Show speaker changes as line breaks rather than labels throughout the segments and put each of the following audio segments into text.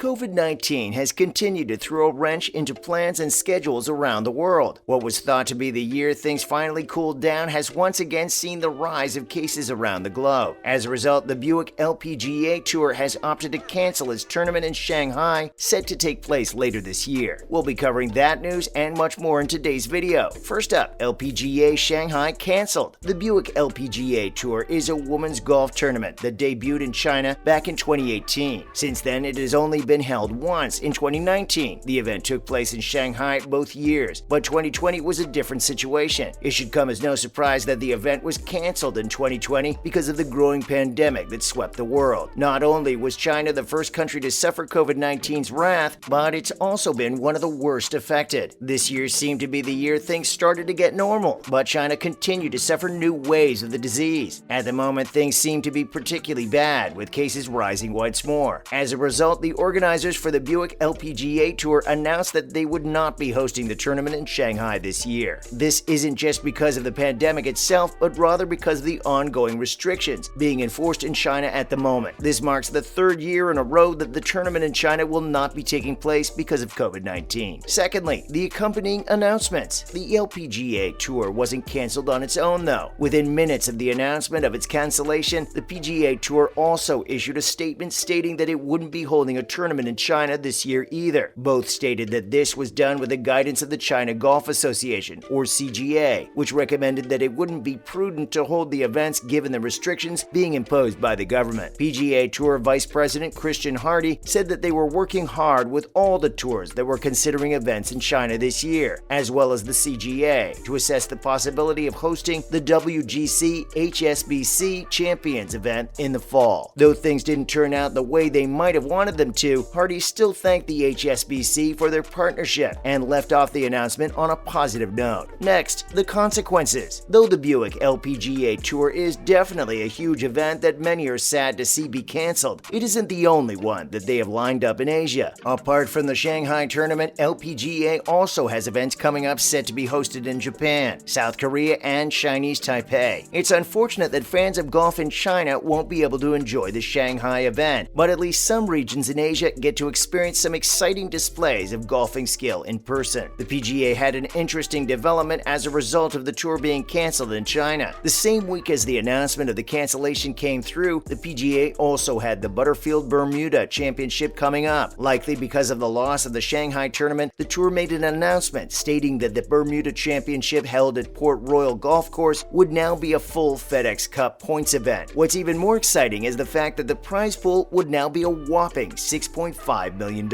COVID-19 has continued to throw a wrench into plans and schedules around the world. What was thought to be the year things finally cooled down has once again seen the rise of cases around the globe. As a result, the Buick LPGA Tour has opted to cancel its tournament in Shanghai, set to take place later this year. We'll be covering that news and much more in today's video. First up, LPGA Shanghai canceled. The Buick LPGA Tour is a women's golf tournament that debuted in China back in 2018. Since then, it has only been held once in 2019. The event took place in Shanghai both years, but 2020 was a different situation. It should come as no surprise that the event was canceled in 2020 because of the growing pandemic that swept the world. Not only was China the first country to suffer COVID-19's wrath, but it's also been one of the worst affected. This year seemed to be the year things started to get normal, but China continued to suffer new waves of the disease. At the moment, things seem to be particularly bad, with cases rising once more. As a result, the organizers for the Buick LPGA Tour announced that they would not be hosting the tournament in Shanghai this year. This isn't just because of the pandemic itself, but rather because of the ongoing restrictions being enforced in China at the moment. This marks the third year in a row that the tournament in China will not be taking place because of COVID-19. Secondly, the accompanying announcements. The LPGA Tour wasn't canceled on its own, though. Within minutes of the announcement of its cancellation, the PGA Tour also issued a statement stating that it wouldn't be holding a tournament in China this year either. Both stated that this was done with the guidance of the China Golf Association, or CGA, which recommended that it wouldn't be prudent to hold the events given the restrictions being imposed by the government. PGA Tour Vice President Christian Hardy said that they were working hard with all the tours that were considering events in China this year, as well as the CGA, to assess the possibility of hosting the WGC HSBC Champions event in the fall. Though things didn't turn out the way they might have wanted them to, Hardy still thanked the HSBC for their partnership and left off the announcement on a positive note. Next, the consequences. Though the Buick LPGA Tour is definitely a huge event that many are sad to see be canceled, it isn't the only one that they have lined up in Asia. Apart from the Shanghai tournament, LPGA also has events coming up set to be hosted in Japan, South Korea, and Chinese Taipei. It's unfortunate that fans of golf in China won't be able to enjoy the Shanghai event, but at least some regions in Asia get to experience some exciting displays of golfing skill in person. The PGA had an interesting development as a result of the tour being canceled in China. The same week as the announcement of the cancellation came through, the PGA also had the Butterfield Bermuda Championship coming up. Likely because of the loss of the Shanghai tournament, the tour made an announcement stating that the Bermuda Championship held at Port Royal Golf Course would now be a full FedEx Cup points event. What's even more exciting is the fact that the prize pool would now be a whopping $6.5 million.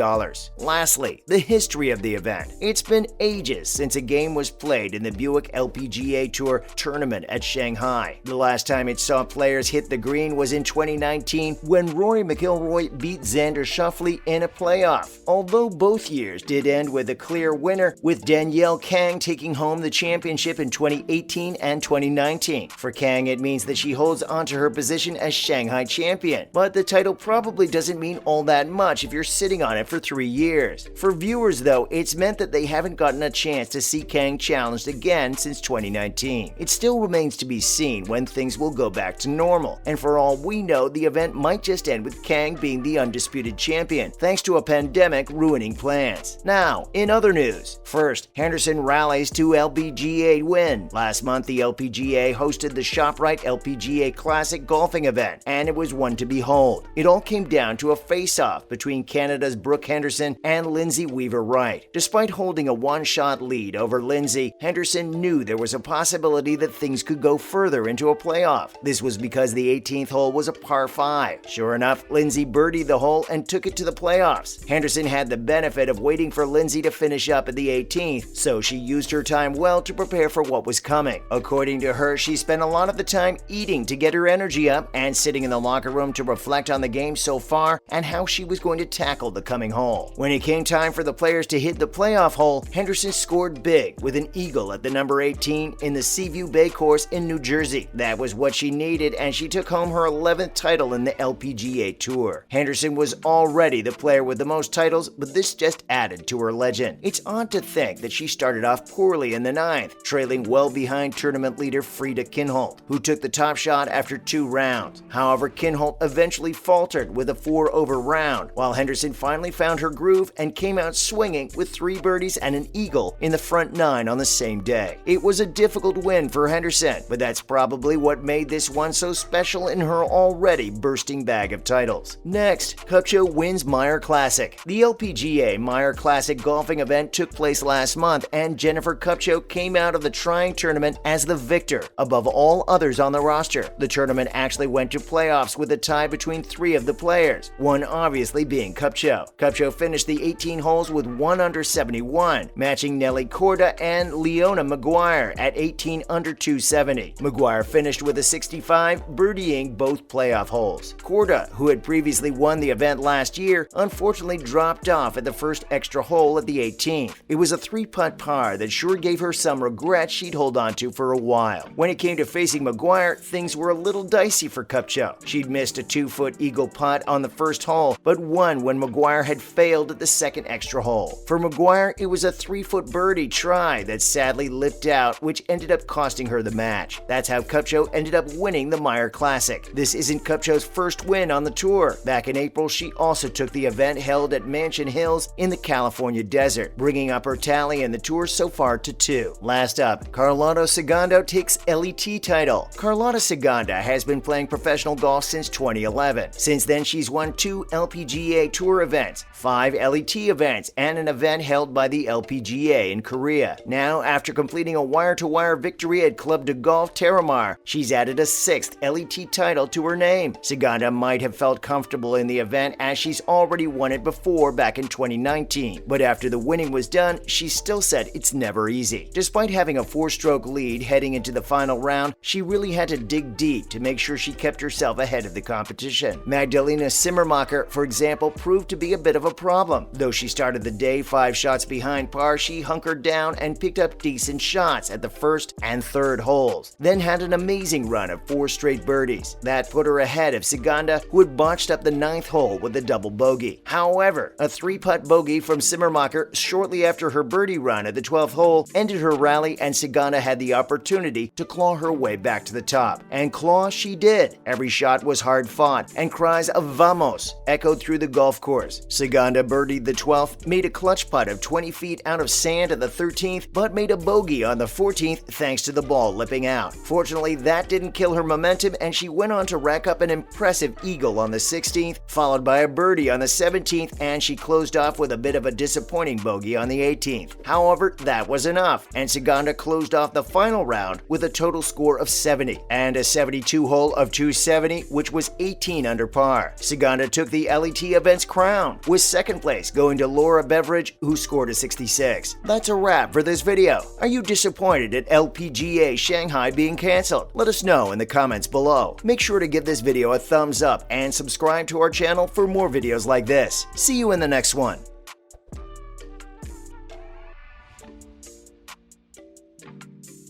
Lastly, the history of the event. It's been ages since a game was played in the Buick LPGA Tour tournament at Shanghai. The last time it saw players hit the green was in 2019 when Rory McIlroy beat Xander Schauffele in a playoff. Although both years did end with a clear winner, with Danielle Kang taking home the championship in 2018 and 2019. For Kang, it means that she holds onto her position as Shanghai champion, but the title probably doesn't mean all that much if you're sitting on it for 3 years. For viewers, though, it's meant that they haven't gotten a chance to see Kang challenged again since 2019. It still remains to be seen when things will go back to normal, and for all we know, the event might just end with Kang being the undisputed champion, thanks to a pandemic ruining plans. Now, in other news. First, Henderson rallies to LPGA win. Last month, the LPGA hosted the ShopRite LPGA Classic golfing event, and it was one to behold. It all came down to a face-off between Canada's Brooke Henderson and Lindsay Weaver-Wright. Despite holding a one-shot lead over Lindsay, Henderson knew there was a possibility that things could go further into a playoff. This was because the 18th hole was a par 5. Sure enough, Lindsay birdied the hole and took it to the playoffs. Henderson had the benefit of waiting for Lindsay to finish up at the 18th, so she used her time well to prepare for what was coming. According to her, she spent a lot of the time eating to get her energy up and sitting in the locker room to reflect on the game so far and how she was going to tackle the coming hole. When it came time for the players to hit the playoff hole, Henderson scored big with an eagle at the number 18 in the Seaview Bay course in New Jersey. That was what she needed, and she took home her 11th title in the LPGA Tour. Henderson was already the player with the most titles, but this just added to her legend. It's odd to think that she started off poorly in the 9th, trailing well behind tournament leader Frida Kinhult, who took the top shot after 2 rounds. However, Kinhult eventually faltered with a 4-over round, while Henderson finally found her groove and came out swinging with 3 birdies and an eagle in the front 9 on the same day. It was a difficult win for Henderson, but that's probably what made this one so special in her already bursting bag of titles. Next, Kupcho wins Meyer Classic. The LPGA Meyer Classic golfing event took place last month, and Jennifer Kupcho came out of the trying tournament as the victor above all others on the roster. The tournament actually went to playoffs with a tie between 3 of the players, one obviously being Kupcho. Kupcho finished the 18 holes with 1 under 71, matching Nelly Korda and Leona Maguire at 18 under 270. Maguire finished with a 65, birdieing both playoff holes. Korda, who had previously won the event last year, unfortunately dropped off at the first extra hole at the 18th. It was a 3-putt par that sure gave her some regret she'd hold on to for a while. When it came to facing Maguire, things were a little dicey for Kupcho. She'd missed a 2-foot eagle putt on the first hole, but won when Maguire had failed at the second extra hole. For Maguire, it was a 3-foot birdie try that sadly lipped out, which ended up costing her the match. That's how Kupcho ended up winning the Meyer Classic. This isn't Kupcho's first win on the tour. Back in April, she also took the event held at Mansion Hills in the California desert, bringing up her tally in the tour so far to 2. Last up, Carlota Ciganda takes LET title. Carlota Ciganda has been playing professional golf since 2011. Since then, she's won 2 LPGA Tour events, 5 LET events, and an event held by the LPGA in Korea. Now, after completing a wire-to-wire victory at Club de Golf Terramar, she's added a 6th LET title to her name. Ciganda might have felt comfortable in the event as she's already won it before back in 2019, but after the winning was done, she still said it's never easy. Despite having a 4-stroke lead heading into the final round, she really had to dig deep to make sure she kept herself ahead of the competition. Magdalena Simmermacher, for example, proved to be a bit of a problem. Though she started the day 5 shots behind par, she hunkered down and picked up decent shots at the first and third holes, then had an amazing run of 4 straight birdies. That put her ahead of Ciganda, who had botched up the 9th hole with a double bogey. However, a 3-putt bogey from Simmermacher shortly after her birdie run at the 12th hole ended her rally, and Ciganda had the opportunity to claw her way back to the top. And claw she did. Every shot was hard fought, and cries of "Vamos" echoed through the golf course. Ciganda birdied the 12th, made a clutch putt of 20 feet out of sand at the 13th, but made a bogey on the 14th thanks to the ball lipping out. Fortunately, that didn't kill her momentum, and she went on to rack up an impressive eagle on the 16th, followed by a birdie on the 17th, and she closed off with a bit of a disappointing bogey on the 18th. However, that was enough, and Ciganda closed off the final round with a total score of 70 and a 72 hole of 270, which was 18 under par. Ciganda took the LET event's crown, with second place going to Laura Beveridge, who scored a 66. That's a wrap for this video. Are you disappointed at LPGA Shanghai being canceled? Let us know in the comments below. Make sure to give this video a thumbs up and subscribe to our channel for more videos like this. See you in the next one.